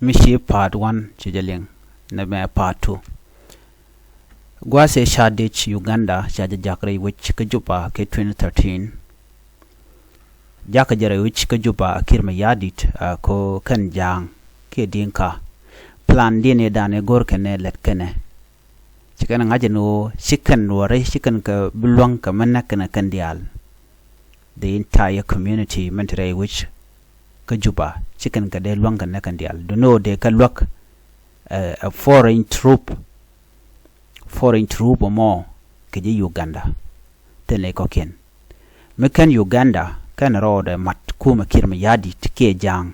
mishi part 1 chijaling na me part 2 gwa se shadich Uganda shaja jakre which kajupa ke 2013 jaka jare which kajupa kirma yadit ko kan jang ke dinka plan dine dane gorkene letkene chikana ngajeno shikan wore shikan ka bulwang ka manakana kandial the entire community mentre which kajuba chicken ka de luang kan kandial do know de ka luak a foreign troop or more ke Uganda tele koken mekan Uganda kan road mat kuma kirma yadi tike jang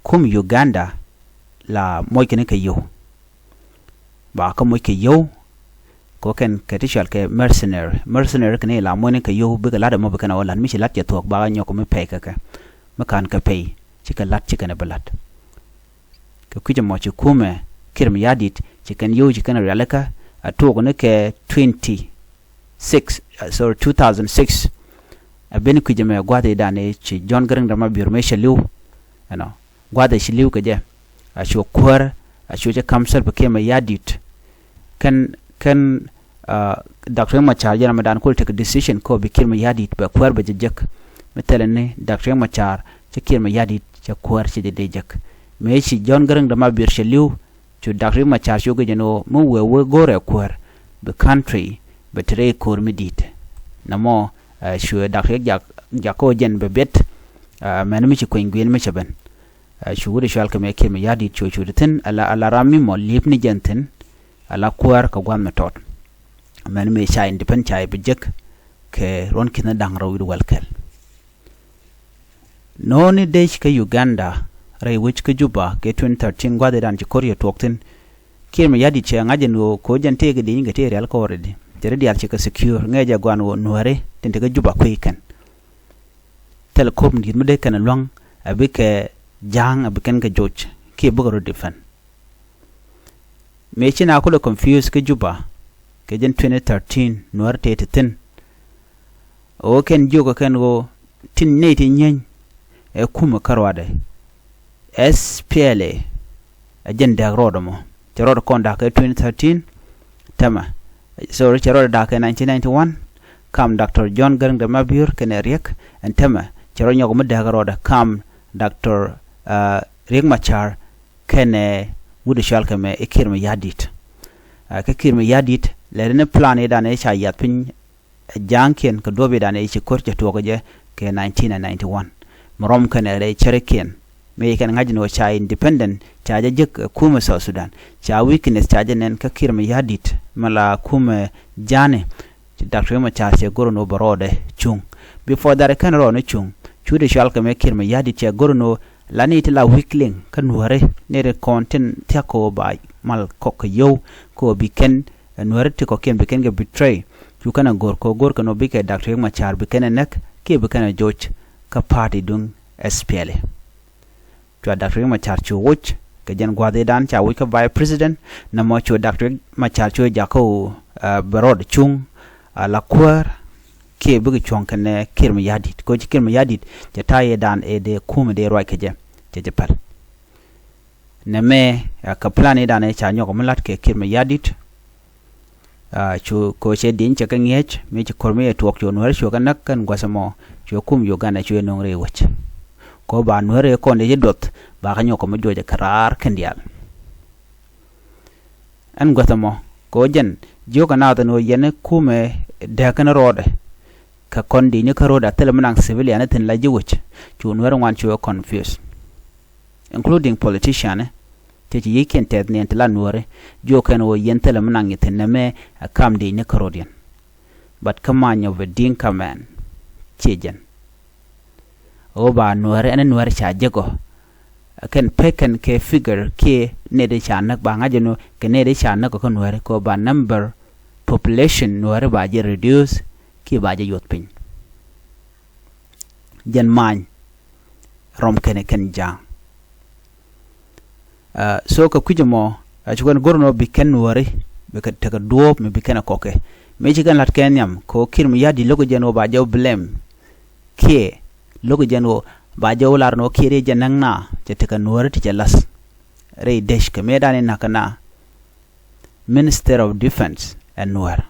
kum Uganda la moy ken ke yo ba ka moy ke yo ko ken katishal ke mercenary ken la moy ke yo be la da mo be kana wala mi lat ya tok ba nyoko me pe ka makan ka pay chika lat chika na balat ka kuja mo chi kume kirma yadit chikan yo chika na realaka atoko ne ke 2006 abeni kuja me gwade dane chi John Garang da ma birme shaliu gwade shaliu ka je asho kwar asho je kamsar ba kirma yadit kan Dr. Machar yana madan ko take decision ko bi kirma yadit ba kwar ba jejek metelene Dr. Machar ci kirma yadit ci kwar ci de jak me ci John Garang da ma bir sheliu ci Dr. Machar ci gejeno mu we gore kwar the country betre kor medit namo shu Dr. jako jen be bet men mi ci ko ngwen me chaben shu wuri shal ka me kirma yadit ci tin ala rami mo lip ni jenten ala kwar ka gwan metot men mi cha independent cha be jek ke ron kina dang rawi welkel noni dech ka Uganda rai which ka juba ke 2013 gwade dan ci korea toktin kirma yadi che ngajeno ko jante ga dinga te real ko rede tere dial ci ka secure ngeja gwano nuare tente ga juba ko ikan telecom di mede kana long abike jang abiken ga joj ke bugaro defan me ci na ko le confuse ka juba ke jen 2013 nuar te ten o ken jogo ken go tin ne tin nyen e kuma karwade SPLA agenda rodomo rodo konda ke 2013 tama so rodo da ke 1991 kam Dr. John Garang da mabur ken riek and tama rodo nyogo mudda rodo kam Dr. riek machar ken wudu shalka me ikirma yadit ka kirma yadit lerene plan e dane cha yapin janken ko dobe dane ci korje to je ke 1991 morom kana re chereken me kan ngajino cha independent cha jek kuma South Sudan cha weakness cha nen ka kirma yadit mala kuma jane Dr. Machar che gorono barode chung before that kan ro no chung chude shalka me kirma yadit che gorono lani tila weakling kan ware ne re content tako ba mal kokko yow ko biken nuare te ko ken biken ga betray chu kana gorko no bike Dr. Machar biken nek ke biken George ka party dung SPLA to Dr. Machar chu wuch ke jen gwade dan cha wuch ka vice president na mo chu Dr. Machar chu jako barod chung la kwar ke bugi chon kan kirma yadit ko kirma yadit te taye dan e de kuma de roi ke je par na me ka plan e dan e cha nyoko mlat ke kirma yadit chu ko che din che kan yech me che korme to ok no chu kan nak kan gwasamo chu kum Uganda chu no re wach ko ba no re ko ne dot ba ka nyoko mo joje karar kandial an gwasamo ko jen joka na no yene kume de kan rode ka kondi ni ka roda tele manang civilian tin la jiwch chu no re wan chu confused including politician te ji yeken te ne tla nuore jo kan o yentele manang yitin na me kam de ni karodian but kamanyo vedin kaman chejen o ba nuore ene nuore cha jego ken peken ke figure ke ne de cha nak ba ngajeno ke ne de cha nak ko nuore ko ba number population nuore ba je reduce ki ba je yot pin jen man rom ken jang so ka kujimo chugan gorno biken nuore be ka taka duop me biken koke me chigan lat kenyam ko kirmi yadi logo jeno ba jaw blame ke logo jeno ba jaw lar no kire janang na je te ka nuer ti las re desh ke medane nakana Minister of Defense and Nuer.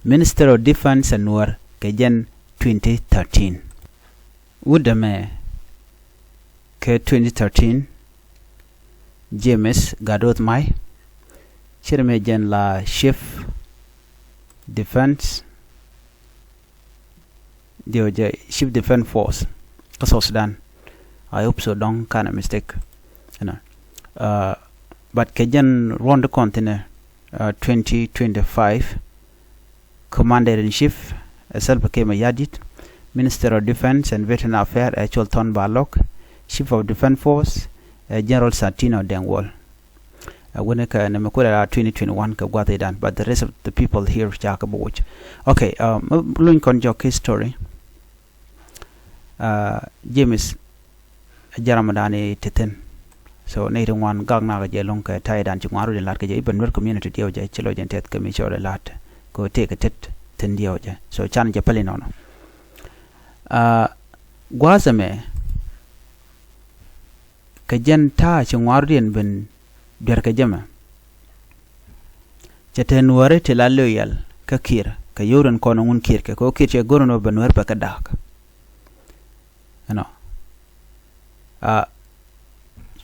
Minister of Defense and Nuer ke jen 2013. Udame ke 2013 James Gadot Mai Chirme jen la Chief Defense Dioje Chief Defense Force South Sudan. I hope so don't kind of mistake. You know. But Kajan run the continent 2025 Commander-in-Chief Salva Kiir Mayardit, Minister of Defense and Veteran Affairs Cholton Barlock, Chief of Defense Force General Santino Dengwall. When ka namakura 2021 ka gwate dan, but the rest of the people here chakaboch. Okay, luin kon joke history. James Jaramadani Titin. So nating one gagna je long ka tai dan chungwaru de lat ka je Nuer community dio je chilo jen tet ka mi chore lat ko take a tet ten dio je. So chan je pali nono. Gwazame ka jen ta chungwaru den ben der ka jama. Jete Nuer te la loyal ka Kiir ka yoren kono ngun Kiir ka ko Kiir che gorono ben Nuer pa ka dak. You know.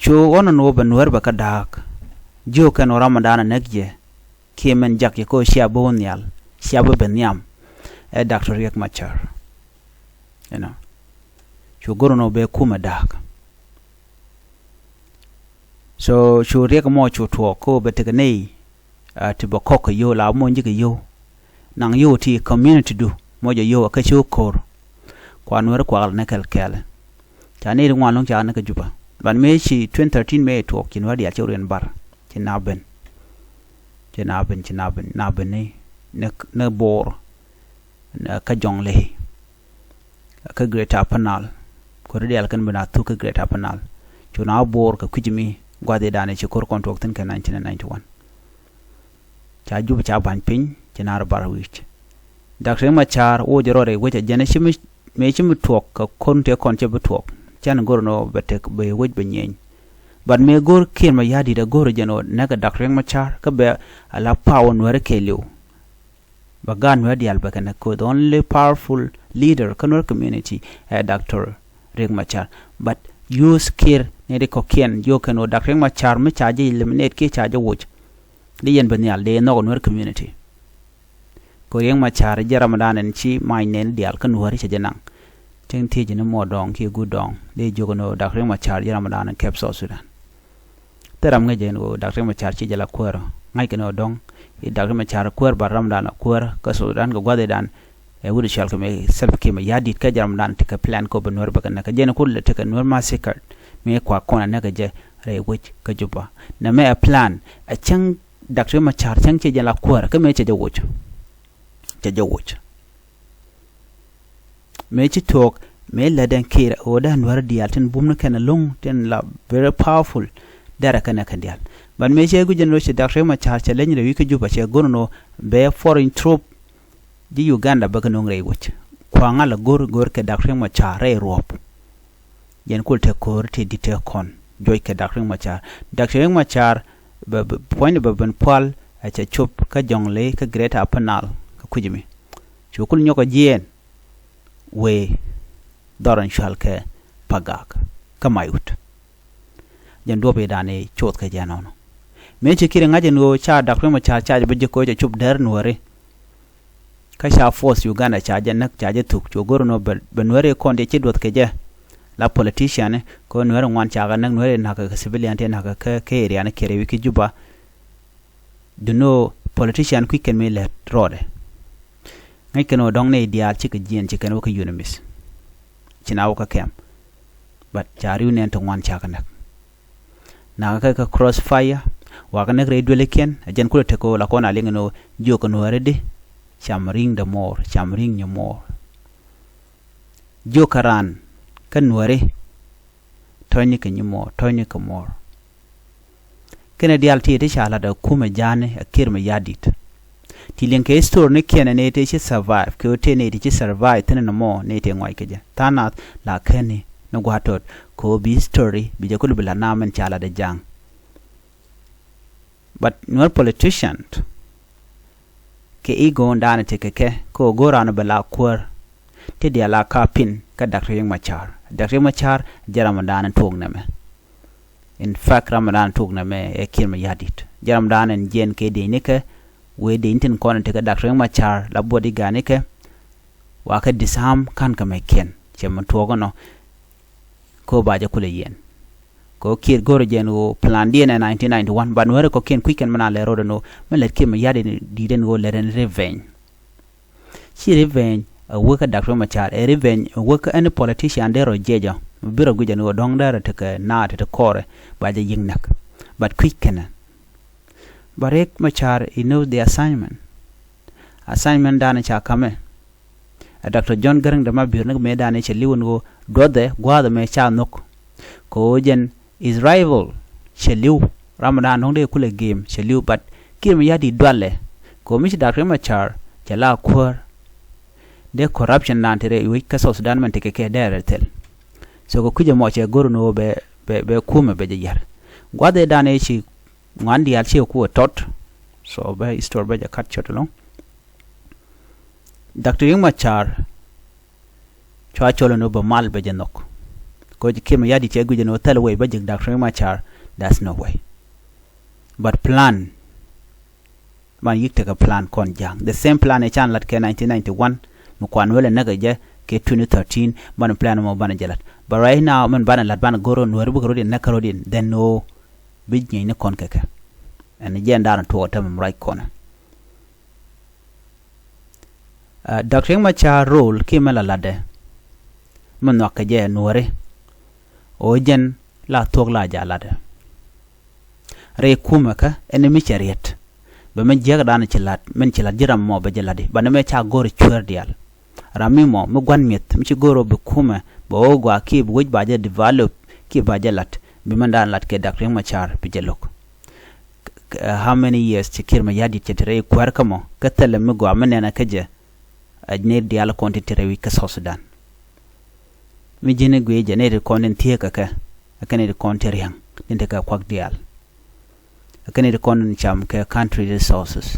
Cho ono no ben Nuer ba ka dak. Jo kan Ramadana nekje kemen jak ye ko sia bonyal sia bo benyam Dr. Riek Machar. You know. Cho gorono be kuma dak. So cho Riek mo cho to ko betega nei ti ba ko yo la mo nji yo nang yo ti community du mo je yo ka cho kor kwa Nuer kwa ne kel kel cha ne ngwan long cha ne ka juba ban me chi 2013 me to kin wadi a chawren bar chinaben ne bor na ka jongle ka Greater Panal ko real kan bana to ka Greater Panal chuna bor ka kujimi gwade dane ci kor kontok tin ka 1991 cha juba cha ban pin chinar bar wich Dr. Machar o jorore weche jene chimi me chimi tok ka konte konche betok chan gorno betek be wej benyen but me gor Kiir Mayardit da gor jeno naga Dr. Machar ka be ala power Nuer kelio bagan wadi alba kana ko the only powerful leader Nuer community Dr. Riek Machar but use Kiir ne de kokien yo kano Dr. Machar me charge eliminate ke charge watch de yen banyal de no Nuer community ko Riek Machar je Ramadan en chi mai nen dial kan Nuer che janang teng ti jene mo dong ki gu dong de jogono Dr. Machar je Ramadan en kep South Sudan teram nge jeno Dr. Machar chi jala kwero ngai kano dong Dr. Machar kwer bar Ramadan kwer ka Sudan go gwade dan wuri shal ka me Salva Kiir Mayardit ka Ramadan te ka plan ko ben Nuer bagan ka jene kul te ka Nuer massacre me kwa kona na ga je re wich ka juba na me a plan a chang Dr. Machar chang che jala kwer ka me che jawoch me chi talk me ladan Kiir o da Nuer dial tin bumna kana long tin la very powerful dara kana kan dial ban me che gu jen lo che Dr. Machar che lenyi re wika juba che gono be foreign troop di Uganda baga nong re wich kwa ngala gor ke Dr. Machar re rop yen kul te kor te dite kon joy ke Dr. Machar point ba ban pal a che chop ka jongle ka Greater Panal ka kujimi chukul nyoko jien we doran shalke pagak kamayut jan dobe dane chot ka janono me che kire ngaje no cha Dr. Machar cha be ko che chup der Nuer ka sha force Uganda cha jan nak cha je tuk chogoro no ben Nuer ko nde che dot ke je la politician ko Nuer ngwan cha ga nak Nuer na ka civilian te na ka area na kere wiki juba do no politician quick and me let rode ngai keno dong ne dia chi ka jien chi keno ka unimis chinawo ka kem but chariu ne to ngwan cha ka nak na ka crossfire wa ka nak redwele ken ajen ko te ko la ko na lingno jo ko Nuer de chamring the more chamring you more jo karan kan Nuer tony ka nyimo tony ka more kene dial ti te chala da kuma jane a Kiir Mayardit ti len ke store ne kene ne te survive ko te ne te survive tene no mo ne te ngwai keje tanat la kene no gwatot ko bi story bi jakulu bila namen chala de jang. But no politician ke ego ndane tekeke ko gora no bela kwar te dia la kapin ka Dr. Riek Machar. Dr. Riek Machar jaram ndane tugname. In fact Ramadan tugname e kirma yadit. Jaram ndane jen ke de nika we de intin kono te ka Dr. Riek Machar la body ganike wa ka disam kan ka meken chema tuogono ko baje kule yen. Ko kir goro jeno plan di na 1991 but where ko ken quicken mana le rodo no melet kim yade di den go leren revenge. She revenge a worker Dr. Machar a revenge a worker any politician there jeja biro guja no dong there to ka na to core by the yingnak but quicken. But Riek Machar he knows the assignment dana cha kame Dr. John Garang da mabir nag me dana che liwon go dode gwa me cha nok ko jen is rival Sheliu Ramadan hongde kule game Sheliu but kim yadi dwale ko mi Dr. Machar jala kwar de corruption na tere wi ka South Sudan man teke ke dere tel so ko kuje mo che goro no be kuma be jar gwade dane chi ngandi al che ku tot so be store be kat chotlo Dr. Riek Machar chwa cholo no ba mal be janok ko kim yadi che guje no tel way ba jig Dr. Riek Machar that's no way but plan man yikte ka plan kon jang the same plan e chan lat ke 1991 mo kwan wele naga je ke 2013 man plan mo bana jalat but right now man bana lat bana goro no rubu goro din nakaro din then no big ne kon keke and je ndana to tam right corner Dr. Riek Machar role kimela lade man no ka je nuore o jen la tok la jalade re kumaka enemi chariot be men jega dana chilat men chilat jiram mo be jaladi bana me cha gor chuer dial rami mo me gwan mit mi chi goro be kuma bo gwa ki bu ba je develop ki ba jalat be man dan lat ke Dr. Riek Machar be jelok how many years ti kirma yadi tetere kwar kamo katale me gwa menena kaje ajne dial konti tere wi ka South Sudan mi jene gwe jene de konen tie kaka akane de konteriang dinte ka kwak dial akane de konen cham ke country resources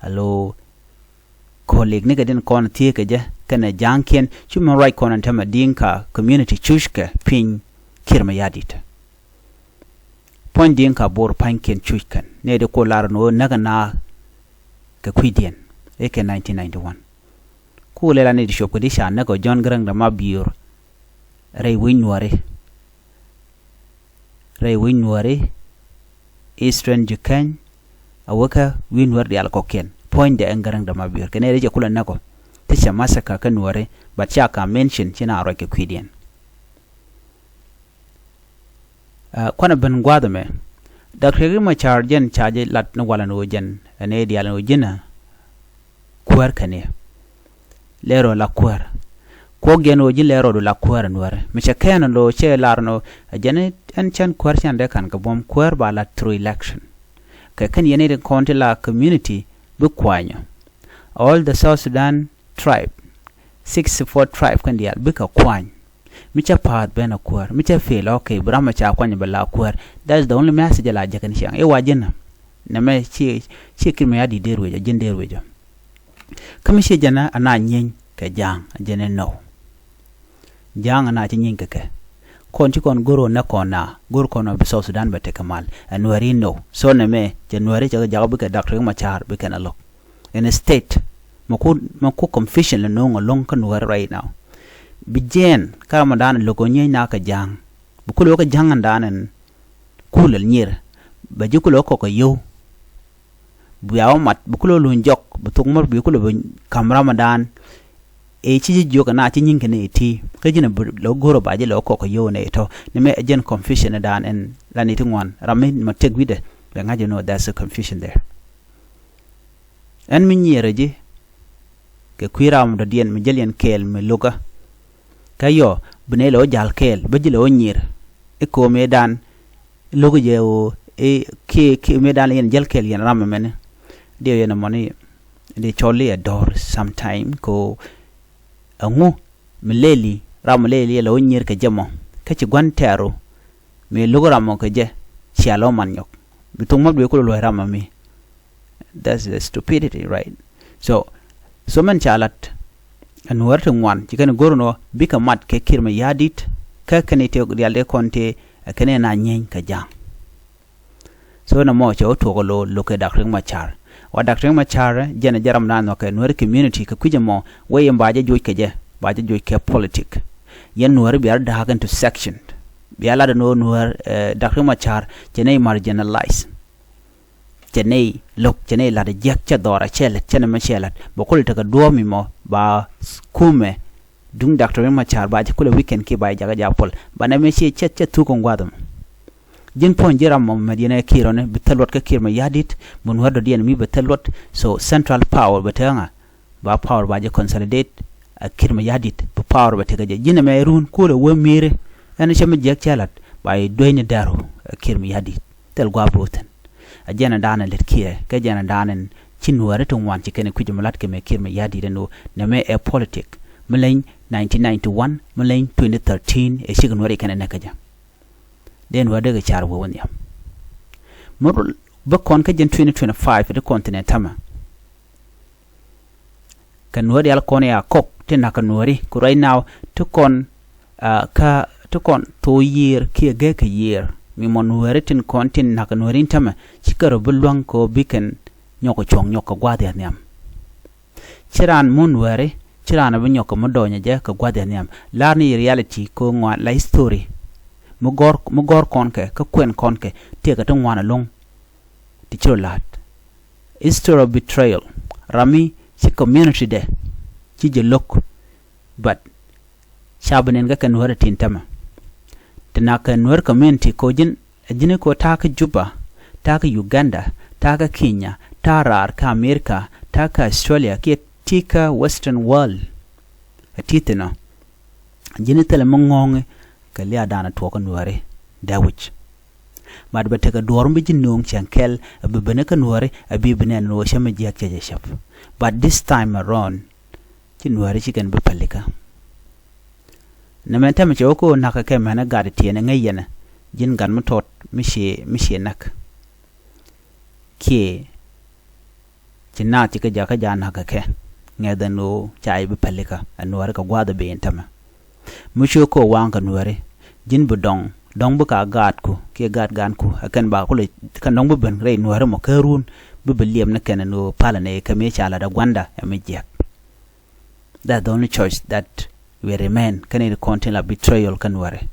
allo colleague ne gaden kon tie ka je kana jankien human right konen tama dinka community chushka pin kirma yadita point dinka bor panken chushkan ne de ko larno naga na ka kwidien eke 1991 kule la ne di shop kudisha nago John Garang da mabir rey winware Eastern Jukan awaka winware di alkoken point de Garang da mabir kene reje kula nago tisha masaka kanware but chaka mention china aroke kwidien kwana ben gwadame Dr. Riek Machar jen chaje lat no wala no jen ane di ala no jina kwar kane lero la kwar ko geno ji lero do la kwar nware mecha keno lo che larno jene en chan kwar chan de kan ka bom kwar ba la through election ka kan yene de konti la community bu kwanyo all the South Sudan tribe 64 tribe kan dial bu ka kwany mecha paat bena kwar mecha feel okay brama cha kwany ba la kwar that's the only message la jakan shang e wajena na me chi kirme ya di derwe jen derwe jo kamishe jana ana nyin ka jang jene no jang ana ti nyin ke kon ti kon goro na kona gor kono bi South Sudan bete kamal anwari no so ne me january jaga jaga ka Dr. Riek Machar be kana lo in a state mako confusion le no ngolong kan war right now bijen kama dan logo nyi na ka jang bukulo ka jang ndanen kulal nyir ba jikulo ko yo buyaw mat bukulo lunjok butuk mor bukulo kamra madan e chi joka na chi nyinke ne ti kajina lo goro baje lo ko yo ne to ne me agent confusion dan en lani tingwan ramin ma tegwide be ngaje no there's a confusion there en min yereje ke kwiram do dien mi jelien kel me loga kayo bune lo jal kel bejilo nyir e ko me dan logo je o e ke me dan yen jel kel yen ram men de yen money de choli adore sometime ko angu mileli ramle li lo nyir ke jamo ka ci gwan tero me lugo ramo ke je ci alo man yok bitung mabbe ko lo rama mi. That's the stupidity, right? So man chalat an warta ngwan ci kan gorno bika mat ke kirma yadit ka kane te yalde konte kane na nyen ka jang. So na mo cho to lo ke dakring machar wa dakring machar jena jaram na no ke Nuer community ka kujamo way mbaje joy ke je baje joy ke politic yen Nuer biar dagan to section biala da no Nuer dakring machar jena marginalize jene lok jene la de jek cha dora chelet chene ma chelet bokul ta ka duomi mo ba kume dung dakring machar ba je kule weekend ki ba jaga japol bana me che tu ko ngwadam jin pon jiram mo medina kirone betalot ka kirma yadit mun wado dien mi betalot so central power betanga ba power ba je consolidate kirma yadit ba power ba tega jina me run ko le wemire en chama jek chalat ba doyni daro kirma yadit tel gwa broten ajena dana let kie ka jena danen chinware to wan chikene kujumlat ke me kirma yadit no ne me e politic melen 1991 melen 2013 e shigunware kana nakaja den wada ga char wo woni mur ba kon ka jen 2025 de continent tama kan wadi al kon ya kok tin kan wari ku right now to kon to year ki ga ka year mi mon wari tin kontin na kan wari tama chikaro bulwang ko biken nyoko chong nyoko gwade nyam chiran mon wari chiran ba nyoko modonya je ka gwade nyam la ni reality ko ngwa la history mugor konke ka kwen konke te ka tungwana long ti cholat history of betrayal rami ci community de ci je lok but shabanen ga kan wara tintama tana kan war community ko jine ko ta ka Juba ta ka Uganda ta ka Kenya ta rar ka America ta ka Australia ke tika western world atitena jine tele mongong ka liya dana to kan ware da wuce mad ba taka dorm bi jinong chankel abibene kan ware abibene no shame jiak je shap but this time around tin ware chicken bi palika na menta me choko naka ke mana gadi tiene ngayena jin gan mutot mishe nak ke jinna tika jaka jana ka ke ngedano chai bi palika anwar ka gwada be entama musho ko wanga nuare jin bu dong bu ka gad ku ke gad gan ku akan ba ku le kan dong bu ben re nuare mo karun bu beliem na kan no palane ka me chala da gwanda ya me jek that the only choice that we remain kan it contain a betrayal kan nuare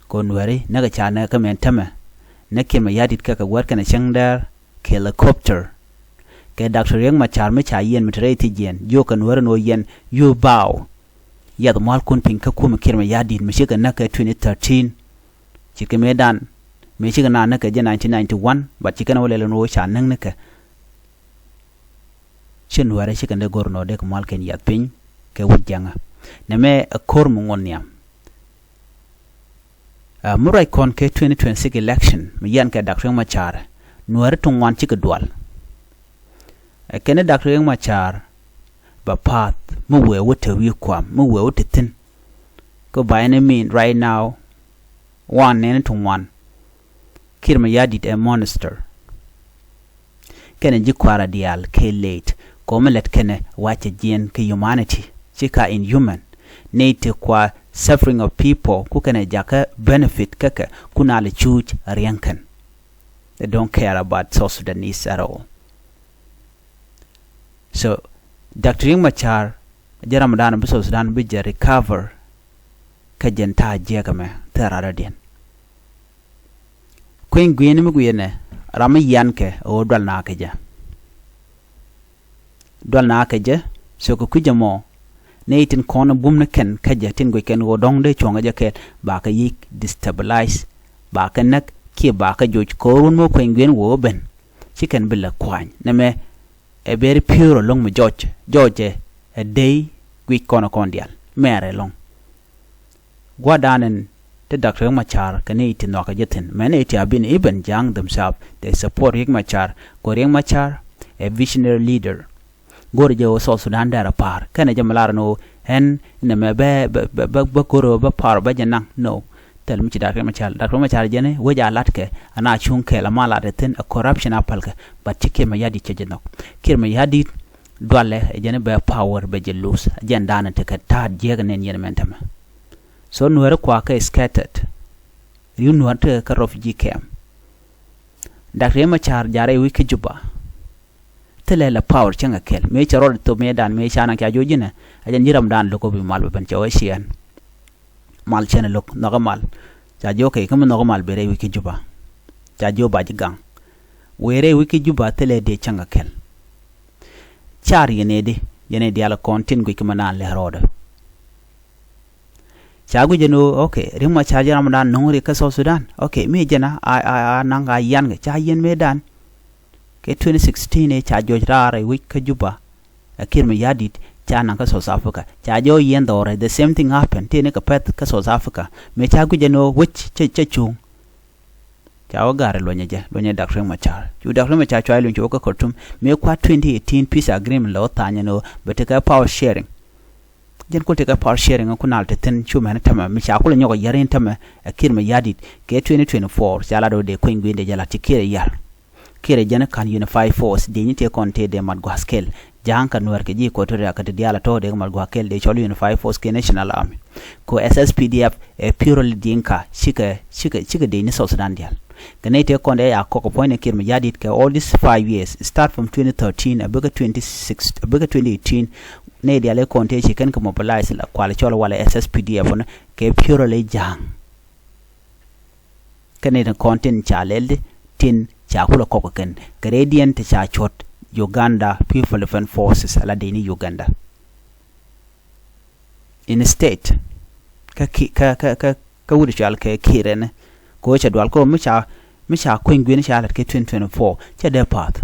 ko nuare naga chana ka men tama nake ma yadit ka gwar kana shangdar helicopter ke doctor yang ma char me cha yen mitre ti jen yo kan nuare no yen you bow ya da mal kun pin ka kuma kirma yadin me shiga naka 2013 chike medan me shiga na naka je 1991 ba chike na wala no cha nan naka shin wara shiga ne gorno de ko mal ken yat pin ke wujjanga ne me kor mu ngoniam murai kon ke 2026 election me yan ka doctor machar nuar tun wan chike dual kene doctor machar ba path mu we wote wi kwam mu we wote tin ko by any mean right now one and to one kirma yadit a monster kene ji kwara dial ke late ko melet kene wache jien ke humanity chika inhuman need kwa suffering of people ku kene jaka benefit kaka kuna le chuch riankan they don't care about South Sudanese at all. So Dr. Riek Machar jaram dan biso Sudan bi je recover ka jenta jegame terara den kwen gwen mi gwene ram yanke o dal na kaje so ko kujamo neitin kono bumna ken kaje tin go ken go dong de chonga je ket ba ka yik destabilize ba ka nak ki ba ka joj korun mo kwen gwen wo ben chicken billa kwany na me a very pure long me George a day we kono kondial mere long gwadanen the Dr. Machar kaniti no ka jetin many it have been even young themselves they support Riek Machar go Riek Machar a visionary leader go je South Sudan dara par kana jamalar no hen ne me be koro be par ba janang no tel mi ci Dr. Machar jene weja latke ana chunke la mala ten a corruption apalka but ci kirma yadi ci jenok kirma yadi dole jene be power be jelus jen dana te ka ta jegnen yen mentama so nuere kwa ka scattered yu nuarte ka refugee camp Dr. Machar jare wiki juba tele la power changa kel me charol to me dan me chana kya jojina ajan yiram dan loko bi mal ben chawa shian mal chene lok normal ja joke kam normal bere wiki juba ja jo baji gang were wiki juba tele de changa kel char yene de ala kontin go kimana le roda chagu jeno okay rimma chaja ramadan nongri ka South Sudan okay me jena a nanga yan ga cha yen me dan ke 2016 e cha jo rare wiki juba akir me yadit cha nanga South Africa cha jo yen dore the same thing happened tene ka pet ka South Africa me chagu jeno which che chung cha ogare lonya Dr. Machar ju Dr. Machar chwa lu ko kortum me kwa 2018 peace agreement lo tanya no beteka power sharing jen ko teka power sharing ko nalte ten chuma tama mi cha ko nyoko yaren tama akir me yadit ke 2024 cha la do de ko ngwinde jala tikire yar kire jana kan unify force de nite konte de madgo haskel janka nuer ke ji ko to ya kati diala to de madgo haskel de cholu unify force ke national army ko SSPDF e purely dinka chika de ni South Sudan dial kane te konde ya ko point kir me yadit ke all these 5 years start from 2013 abuga 26 abuga 2018 ne diale konte chi kan ko mobilize la kwala cholo wala SSPDF on ke purely jang kane de content chalelde tin chakula koko ken gradient cha chot Uganda People Defense Forces ala deni Uganda in state ka wuri chal ke kirene ko cha dwal ko mi cha ko ngwen cha ala ke 2024 cha de path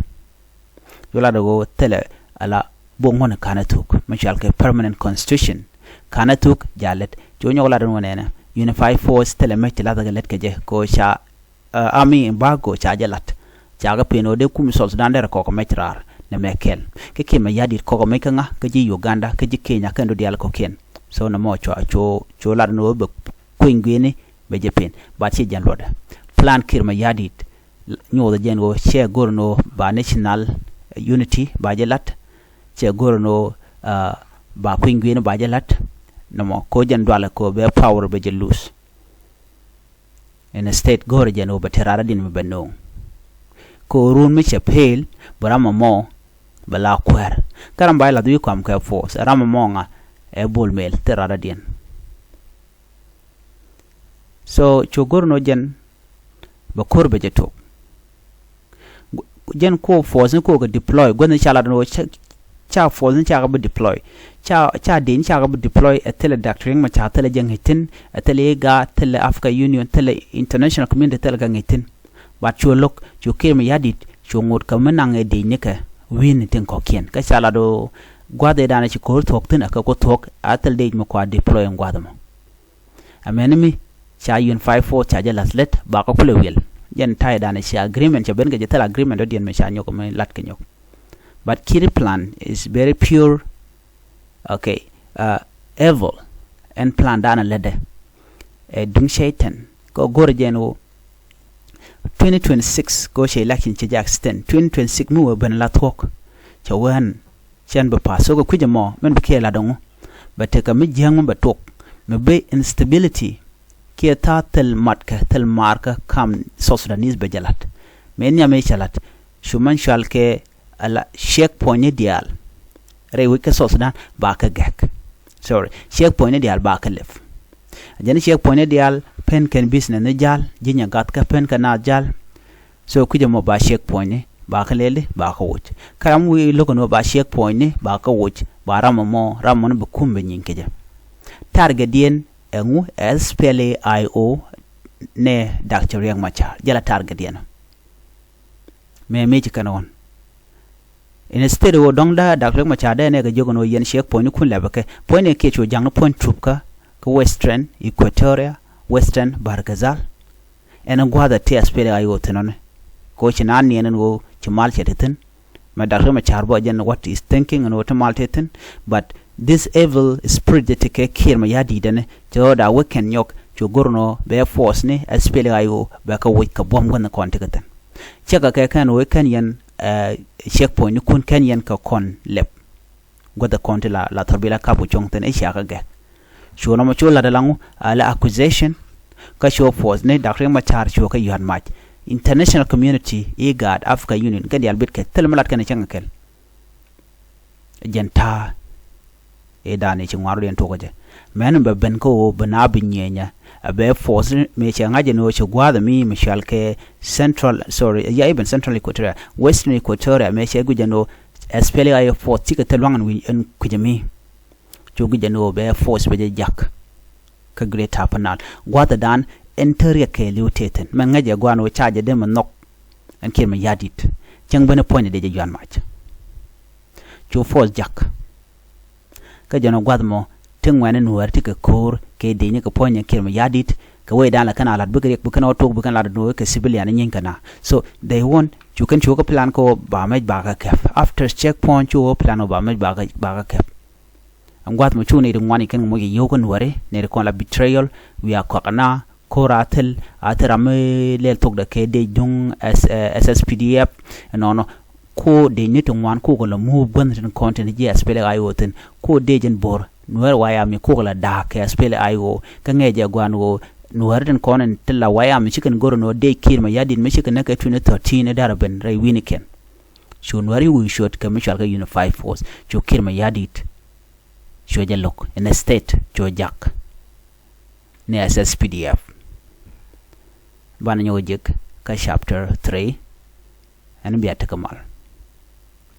yola do tele ala bongon kana tuk mi chal ke permanent constitution kana tuk jalet jo nyola don wonena unify force tele me la daga let ke je ko cha army embargo cha jalat chaga pino de kum South Sudan der ko metrar ne mekel ke kima yadi ko mekanga ke ji Uganda ke ji Kenya kendo dial ko ken so na mo cho la no be kwingwini be jepen ba chi jan loda plan kirma yadi nyo de jengo che gorno ba national unity ba jelat che gorno ba kwingwini ba jelat no mo ko jan dwala ko be power be jelus in a state gore jeno be terara din be no ko run mi chapel barama mo bala kwer karamba la du kam ka force rama monga e bol mel terara dien so chogorno jen ba korbe jeto jen ko force ko ga deploy gona chala no cha force cha ga deploy cha din cha ga deploy a tele doctoring ma cha tele jen hitin a tele ga tele Africa Union tele international community tele ga hitin bat cholok chokir me yadit chongot ka menang e de nika win tin ko kien ka sala do gwade dana ci ko tok tin aka ko tok atal de mo kwa deploy ngwada mo amenemi cha yun 54 cha jalas let ba ko kule wel yen tay dana ci agreement cha ben ga jetal agreement do dien me cha nyoko me lat ke nyok but kiri plan is very pure okay evil and plan dana lede e dung shaitan ko gorjeno 2026 go she election ci Jackson 2026 mu ben la tok cha wan chen ba paso ko kujamo men ke la dongo ba te ka mi jang ba tok me be instability ke ta tel matka tel marka kam Sudanese be jalat men ya me chalat shuman shal ke ala shek point dial re wi ke Sudan ba ka gek sorry shek point dial ba ka lef jani shek point dial pen ken business ne jal jinya gat ka pen kana jal so kuje mo ba shek point ba ka lele ba ka wuch karam wi logo no ba shek point ba ka wuch ba ramamo ramon be kumbe nyinke je target dien engu SPLAIO ne Dr. Riek Machar jala target dien me meji kanon instead wo dongda Dr. Riek Machar de ne ga jogono yen shek point kun lebake point ke cho jang point trupka ko western Equatoria western Bargazal en gwada SPLAIO tenon ko chinan nen go chimal chetetin ma Dr. Machar bo jen what is thinking and what mal teten but this evil spirit de take kir ma yadi dane jo da weekend yok jo gorno be force ni spele ayo ba ka wait ka bom gona kon tikatan cheka ka kan weekend yan checkpoint kun kan yan ka kon lep goda konti la torbila kapu chongten e shaka ge shono mo chola dalangu ala accusation ka show force ne dakre machar show ka yuhan match international community IGAD Africa Union gadi albit ke telmalat kan changa kel jenta e dani ci ngwaru den tokoje men be ben ko bana binyenya abe force me changa je no ci gwada mi mishal ke central ya even central equatoria western equatoria me che gujano espele ay force ci ka telwangan wi en kujami ci gujano be force be jak ka great hapanal gwada dan enter ke liuteten men ngaje gwano charge de man nok en kirma yadit jang bana point de jan match ci force jak ka jano gwadmo tingwane nuwer tika kor ke de ni ka ponya kirma yadit ka we dala kana lat bugre bukan auto bukan lat no ka civilian nyin kana so they want you can choka plan ko ba maj ba ka kef after checkpoint you plan ba maj ba ka kef am gwadmo chune de ngwani kan mo yo ko nuware ne ko la betrayal we are kokana koratel aterame lel tok da ke de dung SSPDF no ko de nitin wan ko la mu bandin content je spele ayo ten ko de jen bor nuwer waya mi ko la da ke spele ayo ka ngeje gwan go nuwer den konen tilla waya mi chicken goro no de kirma yadin mi chicken na ka 2013 daraben ray winiken sho nuwer wi shot ka mi shalka unified force jo kirma yadit sho je lok in a state jo jak ne SSPDF bana nyo jek ka chapter 3 and biya ta kamal